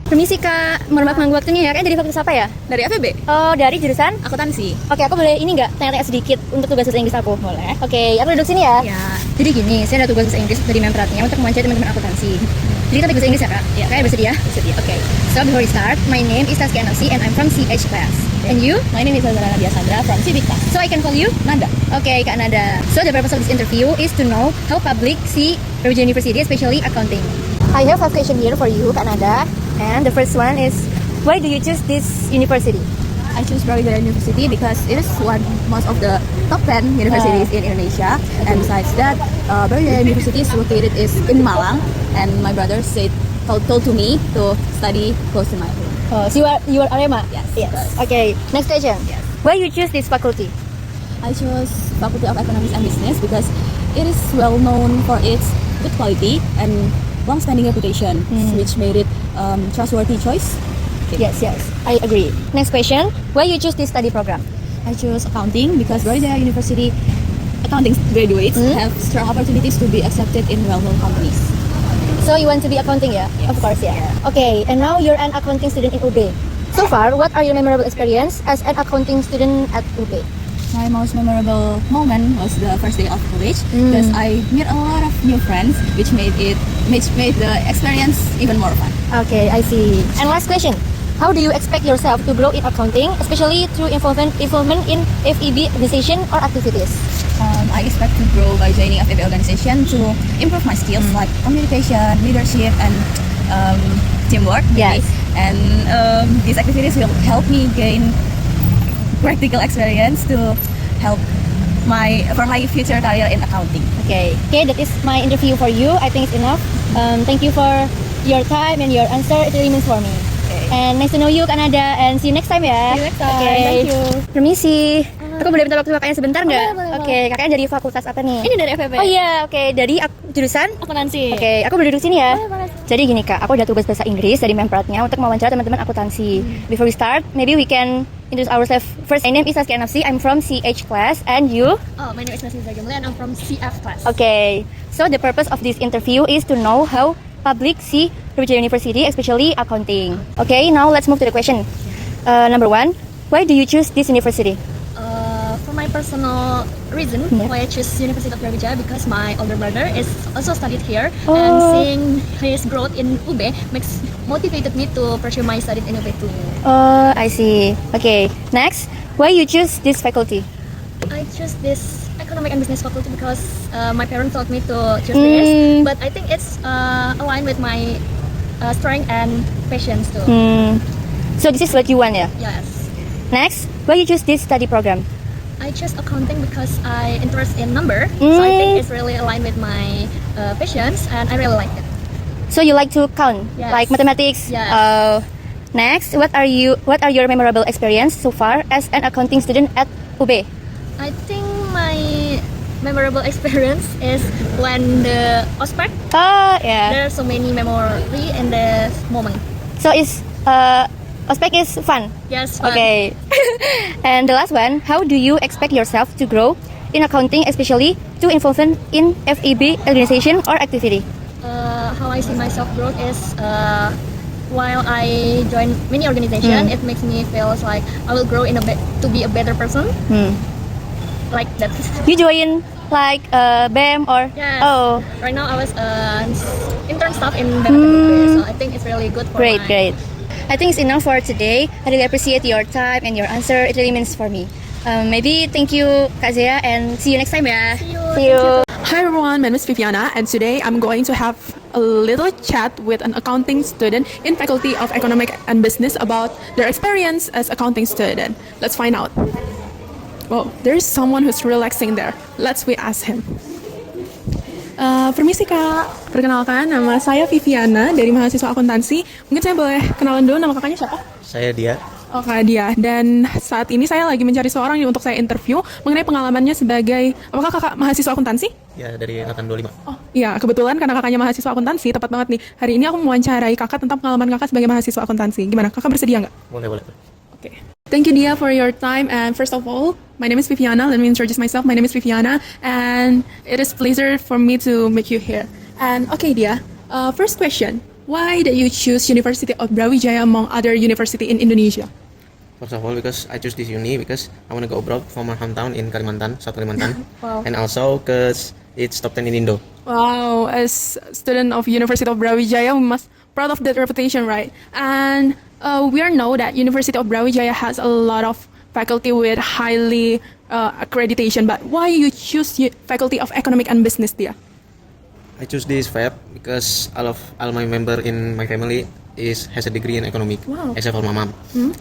Permisi Kak, mohon maaf mengganggu waktunya ya. Kayaknya dari fakultas apa ya? Dari FEB? Oh, dari jurusan? Akuntansi. Oke, aku boleh ini nggak tanya-tanya sedikit untuk tugas bahasa Inggris aku? Boleh. Oke, aku duduk sini ya. Ya. Jadi gini, saya ada tugas bahasa Inggris dari Memperatnya untuk mewawancarai teman-teman akuntansi. Jadi kita bahasa Inggris ya Kak? Ya. Kak bersedia? Bersedia. Oke. So before we start, my name is Taskia Nafsi and I'm from CH class. And you? My name is Azara Nadia Sandra from Civic Class. So I can call you? Nanda. Okay, Kak Nada. So the purpose of this interview is to know how public see Brawijaya University, especially accounting. I have 5 questions here for you, Kak Nada. And the first one is, why do you choose this university? I choose Brawijaya University because it is most of the top 10 universities in Indonesia. And besides that, Brawijaya University is located in Malang, and my brother told to me to study close to my home. Oh, so you are Arema? Yes. Okay, next question. Yes. Why you choose this faculty? I chose Faculty of Economics and Business because it is well known for its good quality and long-standing reputation, which made it trustworthy choice. Okay. Yes, I agree. Next question. Why you choose this study program? I chose accounting because Brawijaya University accounting graduates have strong opportunities to be accepted in well-known companies. So you want to be accounting, yeah? Yes. Of course, yeah. Okay, and now you're an accounting student in UB. So far, what are your memorable experience as an accounting student at UB? My most memorable moment was the first day of college because I met a lot of new friends, which made the experience even more fun. Okay, I see. And last question. How do you expect yourself to grow in accounting, especially through involvement in FEB organization or activities? I expect to grow by joining a FEB organization to improve my skills like communication, leadership, and teamwork. Maybe. Yes. And these activities will help me gain practical experience to help for my future career in accounting. Okay, that is my interview for you. I think it's enough. Thank you for your time and your answer. It really means for me. Okay. And nice to know you, Kanada. And see you next time ya. See you next time. Okay. Thank you. Permisi. Aku boleh minta waktu kakaknya sebentar nggak? Boleh. Oke, kakaknya dari fakultas apa nih? Ini dari FEB. Oh iya, oke. Dari jurusan? Akuntansi. Oke, aku boleh duduk sini ya. Boleh. Jadi gini kak, aku ada tugas bahasa Inggris dari Memperatnya untuk mewawancara teman-teman akuntansi. Before we start, maybe we can introduce ourselves first. My name is Taskia Nafsi. I'm from CH class, and you? Oh, my name is Nasir Jamila and I'm from CF class. Okay. So the purpose of this interview is to know how public see Brawijaya University, especially accounting. Okay, now let's move to the question. Number 1, why do you choose this university? For my personal reason why I choose University of Brawijaya because my older brother is also studied here and seeing his growth in UB motivated me to pursue my studies in UB too. Oh, I see. Okay, next, why you choose this faculty? I choose this economic and business faculty because my parents told me to choose this, but I think it's aligned with my strength and passions too. So this is what you want, yeah? Yes. Next, why you choose this study program? I chose accounting because I interest in number, so I think it's really aligned with my passions, and I really like it. So you like to count, Yes. like mathematics? Yes. Next, what are your memorable experience so far as an accounting student at UB? I think my memorable experience is when the OSPEC. Oh, yeah. There are so many memory in the moment. So is ospec is fun. Yes. Fun. Okay. And the last one, how do you expect yourself to grow in accounting, especially to involvement in FEB organization or activity? How I see myself growth is while I join many organization, it makes me feel like I will grow to be a better person. Like that. You join like BEM or Yes. oh, Right now I was intern staff in BEM, so I think it's really good for great. my I think it's enough for today. I really appreciate your time and your answer. It really means for me. Maybe thank you, Kak Zia, and see you next time ya. See you. Hi everyone, my name is Viviana and today I'm going to have a little chat with an accounting student in Faculty of Economic and Business about their experience as accounting student. Let's find out. Oh, there's someone who's relaxing there. Let's ask him. Permisi kak, perkenalkan nama saya Viviana dari mahasiswa akuntansi. Mungkin saya boleh kenalan dulu nama kakaknya siapa? Saya Dia. Oh kak Dia, dan saat ini saya lagi mencari seorang yang untuk saya interview mengenai pengalamannya sebagai, apakah kakak mahasiswa akuntansi? Ya, dari angkatan 25. Oh iya, kebetulan karena kakaknya mahasiswa akuntansi, tepat banget nih. Hari ini aku mewawancarai kakak tentang pengalaman kakak sebagai mahasiswa akuntansi. Gimana, kakak bersedia nggak? Boleh. Oke. Thank you Dia for your time, and first of all, my name is Viviana. Let me introduce myself. My name is Viviana and it is a pleasure for me to meet you here. And okay Dia, first question. Why did you choose University of Brawijaya among other university in Indonesia? First of all, because I choose this uni because I want to go abroad from my hometown in Kalimantan, South Kalimantan. Wow. And also because it's top 10 in Indo. Wow, as a student of University of Brawijaya, we must proud of that reputation, right? And we all know that University of Brawijaya has a lot of faculty with highly accreditation. But why you choose Faculty of Economic and Business, Dia? I choose this FAB because all my member in my family has a degree in economic, Wow. except for my mom.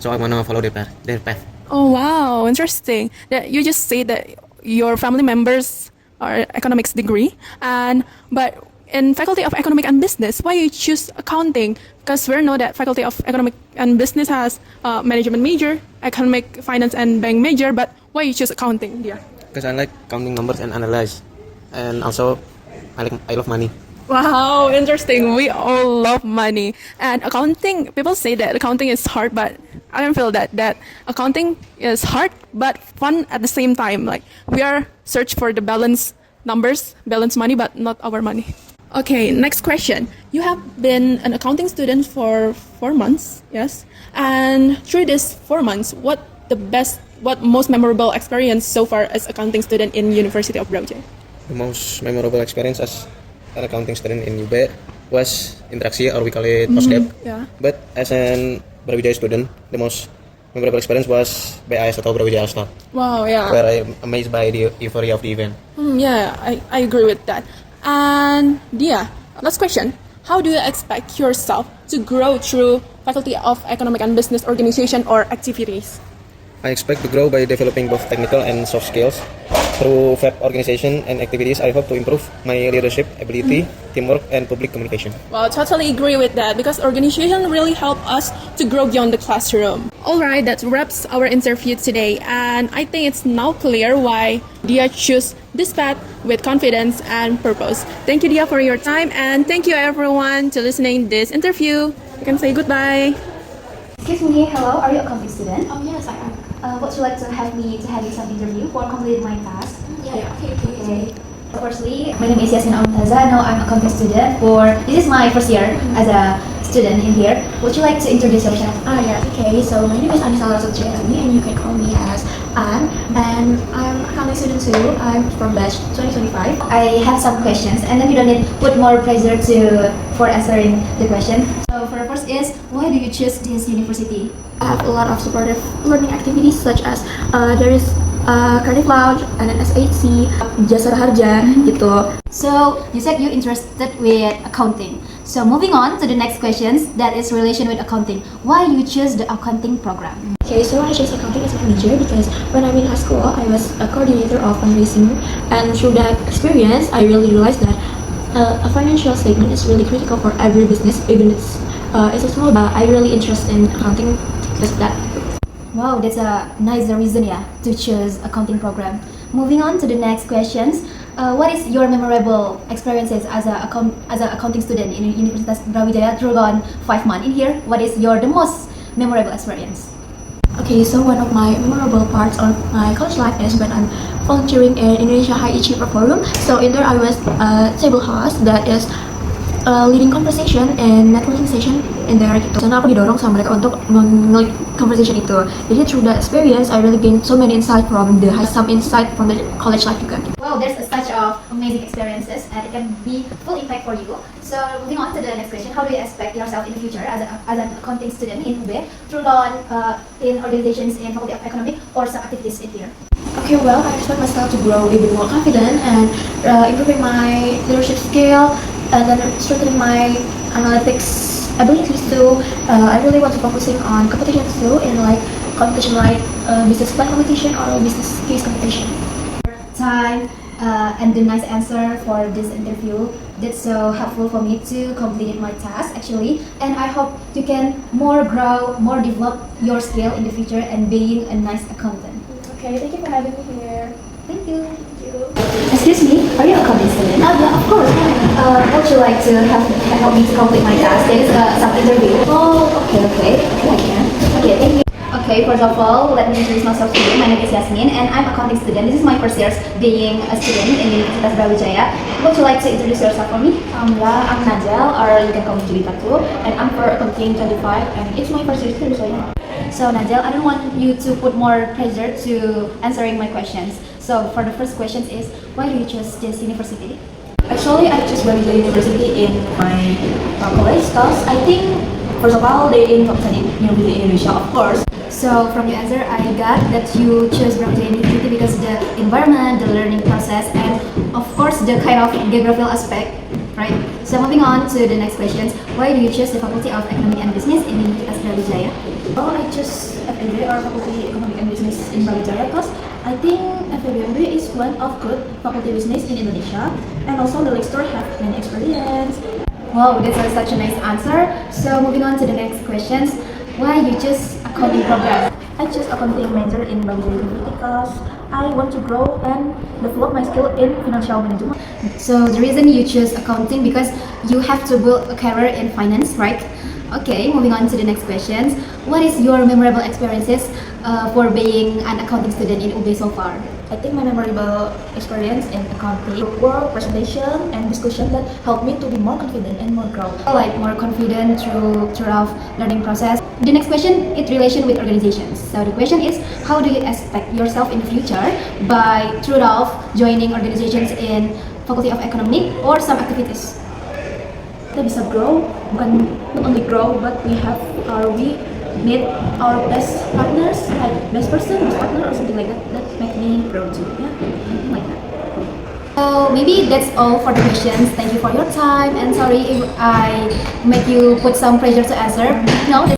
So I wanna follow their path. Oh wow, interesting. That you just say that your family members are economics degree, but in Faculty of Economic and Business, why you choose accounting? Because we know that Faculty of Economic and Business has management major, economic finance and bank major, but why you choose accounting? Yeah. Because I like counting numbers and analyze, and also I love money. Wow, interesting. We all love money. And accounting, people say that accounting is hard, but I don't feel that accounting is hard but fun at the same time. Like we are search for the balance numbers, balance money, but not our money. Okay, next question. You have been an accounting student for 4 months, yes? And through these 4 months, what most memorable experience so far as accounting student in University of Brawijaya? The most memorable experience as an accounting student in UB was interaksi, or we call it POSDEP. Yeah. But as an Brawijaya student, the most memorable experience was BAS atau Brawijaya All-Star, Wow, yeah. where I am amazed by the euphoria of the event. Yeah, I agree with that. And Dia, last question. How do you expect yourself to grow through Faculty of Economic and Business organization or activities? I expect to grow by developing both technical and soft skills. Through FAB organization and activities, I hope to improve my leadership ability, teamwork, and public communication. Well, totally agree with that because organization really help us to grow beyond the classroom. Alright, that wraps our interview today, and I think it's now clear why Dia chose this path with confidence and purpose. Thank you, Dia, for your time, and thank you everyone to listening this interview. You can say goodbye. Excuse me, hello, are you a accounting student? Oh yes, I am. Would you like to have me to have you some interview for completing my task? Yeah. Okay. Firstly, my name is Yasmin Amtaza. Now I'm a accounting student this is my first year as a student in here. Would you like to introduce yourself? Yeah, okay. So my name is Anissa Lasutjani, and you can call me as Ann. And I'm accounting student too. I'm from batch 2025. I have some questions, and then you don't need put more pressure for answering the question. So for the first is, why do you choose this university? I have a lot of supportive learning activities such as there is Creative Lounge, and then SHC, Jasa Harja, gitu. So you said you're interested with accounting. So moving on to the next questions, that is relation with accounting. Why you choose the accounting program? Okay, so I chose accounting as a major because when I'm in high school, I was a coordinator of fundraising, and through that experience, I really realized that a financial statement is really critical for every business, even it's a small. I really interested in accounting because of that. Wow, that's a nice reason, yeah, to choose accounting program. Moving on to the next questions. What is your memorable experiences as a accounting student in Universitas Brawijaya through 5 months in here? What is the most memorable experience? Okay, so one of my memorable parts of my college life is when I'm volunteering in Indonesia High Achiever Forum. So in there I was a table host that is leading conversation and networking session in there gitu. Sana aku didorong sama mereka untuk nge-lead conversation itu. Jadi through that experience, I really gained so many insight from some insight from the college life juga. Wow, there's such of amazing experiences, and it can be full impact for you. So moving on to the next question, how do you expect yourself in the future as an accounting student in UB through in organizations in Faculty of Economic or some activities in here? Okay, well, I expect myself to grow even more confident and improving my leadership skill, and then strengthening my analytics abilities too. I really want to focusing on competitions too, in like competition like business plan competition or business case competition. Time and the nice answer for this interview. That's so helpful for me to complete my task actually, and I hope you can more develop your skill in the future and being a nice accountant. Okay, thank you for having me here. Thank you. Excuse me, are you a accounting student? Yeah, of course. Would you like to help me to complete my task? There is some interview. Oh, okay. Okay, I can. Okay, thank you. Okay, first of all, let me introduce myself to you. My name is Yasmin and I'm a accounting student. This is my first year being a student in Universitas Brawijaya. Would you like to introduce yourself for me? Yeah, I'm Najal, or you can call me Julita too, and I'm for accounting 25, and it's my first year too, so yeah. So Najal, I don't want you to put more pressure to answering my questions. So for the first question is, why do you choose this university? Actually, I choose Brawijaya University in my college because I think, first of all, they're in top 10 university in Indonesia, of course. So from your answer, I got that you chose Brawijaya University because the environment, the learning process, and of course the kind of geographical aspect, right? So moving on to the next questions, why do you choose the Faculty of Economic and Business in Universitas Brawijaya? Oh, I choose FEB or Faculty Economic and Business in Brawijaya because I think FEB is one of good faculty business in Indonesia, and also the lecturer have many experience. Wow, that's such a nice answer. So moving on to the next questions, why you choose accounting program? I choose accounting major in Brawijaya University because I want to grow and develop my skill in financial management. So the reason you choose accounting because you have to build a career in finance, right? Okay, moving on to the next questions. What is your memorable experiences for being an accounting student in UB so far? I think my memorable experience in accounting were presentation and discussion that helped me to be more confident and more grow. Like more confident throughout learning process. The next question is relation with organizations. So the question is, how do you expect yourself in the future by throughout joining organizations in Faculty of Economic or some activities? Kita bisa grow, bukan not only grow, but we meet our best partners, like best person, best partner, or something like that. That make me grow too. Yeah, something like that. So maybe that's all for the questions. Thank you for your time and sorry if I make you put some pressure to answer. No.